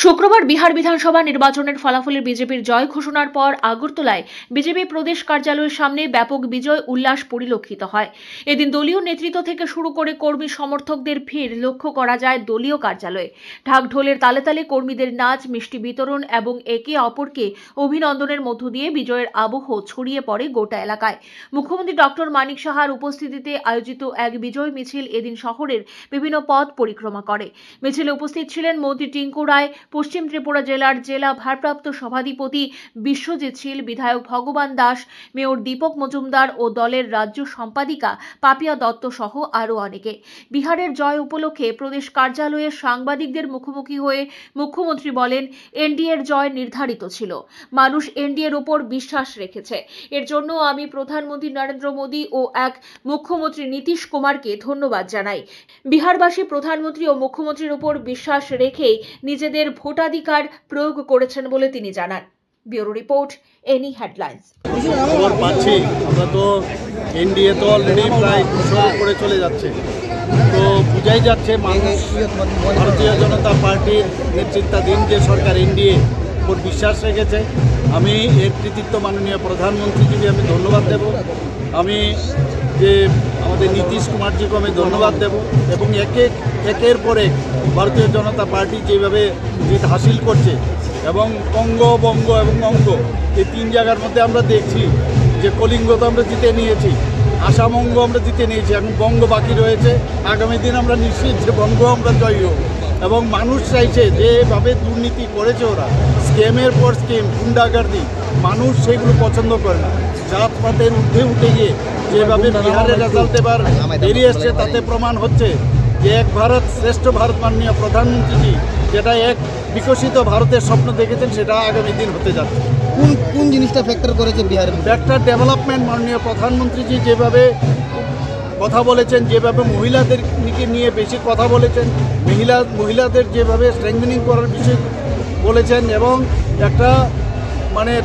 শুক্রবার বিহার বিধানসভা নির্বাচনের ফলাফলের বিজেপির জয় ঘোষণার পর আগরতলায় বিজেপি প্রদেশ কার্যালয়ের সামনে ব্যাপক বিজয় উল্লাস পরিলক্ষিত হয়। এদিন দলীয় নেতৃত্ব থেকে শুরু করে কর্মী সমর্থকদের ভিড় লক্ষ্য করা যায় দলীয় কার্যালয়ে। ঢাকঢোলের তালে তালে কর্মীদের নাচ, মিষ্টি বিতরণ এবং একে অপরকে অভিনন্দনের মধ্য দিয়ে বিজয়ের আবহ ছড়িয়ে পড়ে গোটা এলাকায়। মুখ্যমন্ত্রী ডক্টর মানিক সাহার উপস্থিতিতে আয়োজিত এক বিজয় মিছিল এদিন শহরের বিভিন্ন পথ পরিক্রমা করে। মিছিলে উপস্থিত ছিলেন মন্ত্রী টিঙ্কু রায়, পশ্চিম ত্রিপুরা জেলার জেলা ভারপ্রাপ্ত সভাধিপতি বিশ্বজিৎ শীল, বিধায়ক ভগবান দাস, মেয়র দীপক মজুমদার ও দলের রাজ্য সম্পাদিকা পাপিয়া দত্ত সহ আরও অনেকে। বিহারের জয় উপলক্ষে প্রদেশ কার্যালয়ে সাংবাদিকদের মুখোমুখি হয়ে মুখ্যমন্ত্রী বলেন, এনডিএর জয় নির্ধারিত ছিল। মানুষ এনডিএর উপর বিশ্বাস রেখেছে। এর জন্য আমি প্রধানমন্ত্রী নরেন্দ্র মোদী ও মুখ্যমন্ত্রী নীতিশ কুমারকে ধন্যবাদ জানাই। বিহারবাসী প্রধানমন্ত্রী ও মুখ্যমন্ত্রীর উপর বিশ্বাস রেখেই নিজেদের ভোটাধিকার প্রয়োগ করেছেন বলে তিনি জানান। Bureau report, any headlines. খবর পাচ্ছি আমরা তো এনডিএ তো অলরেডি প্রায় 200 উপরে চলে যাচ্ছে, তো বোঝাই যাচ্ছে মানুষ ভারতীয় জনতা পার্টির নেতৃত্বাধীন যে সরকার এনডিএ উপর বিশ্বাস রেখেছে। আমি এর কৃতিত্ব মাননীয় প্রধানমন্ত্রীজিকে আমি ধন্যবাদ দেব। আমি যে আমাদের নীতিশ কুমারজিকে আমি ধন্যবাদ দেব এবং একের পর এক ভারতীয় জনতা পার্টি যেভাবে জিত হাসিল করছে এবং বঙ্গ এবং অঙ্গ এই 3 জায়গার মধ্যে আমরা দেখছি যে কলিঙ্গ তো আমরা জিতে নিয়েছি, আসাম অঙ্গ আমরা জিতে নিয়েছি, এখন বঙ্গ বাকি রয়েছে। আগামী দিন আমরা নিশ্চিত যে বঙ্গ আমরা জয়ী হব এবং মানুষ চাইছে যেভাবে দুর্নীতি করেছে ওরা, স্কেমের পর স্কেম, গুন্ডাগার্দি, মানুষ সেগুলো পছন্দ করে না। জাতপাতের ঊর্ধ্বে উঠে গিয়ে যেভাবে বিহারের রেজাল্ট এবার বেরিয়ে এসছে তাতে প্রমাণ হচ্ছে যে এক ভারত শ্রেষ্ঠ ভারত মাননীয় প্রধানমন্ত্রীজি যেটা এক বিকশিত ভারতের স্বপ্ন দেখেছেন সেটা আগামী দিন হতে যাচ্ছে। কোন জিনিসটা ফ্যাক্টর করেছে বিহারের? Factor development. মাননীয় প্রধানমন্ত্রীজি যেভাবে কথা বলেছেন, যেভাবে মহিলাদের নিয়ে বেশি কথা বলেছেন, মহিলাদের যেভাবে স্ট্রেংথেনিং করার বিষয় বলেছেন এবং একটা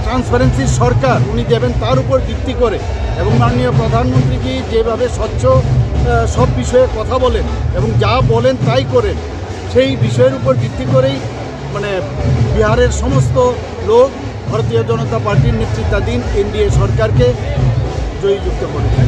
ট্রান্সপারেন্সি সরকার উনি দেবেন তার উপর ভিত্তি করে, এবং মাননীয় প্রধানমন্ত্রীজি যেভাবে স্বচ্ছ সব বিষয়ে কথা বলেন এবং যা বলেন তাই করেন, সেই বিষয়ের উপর ভিত্তি করেই বিহারের সমস্ত লোক ভারতীয় জনতা পার্টির নেতৃত্বাধীন এনডিএ সরকারকে জয়যুক্ত করেছেন।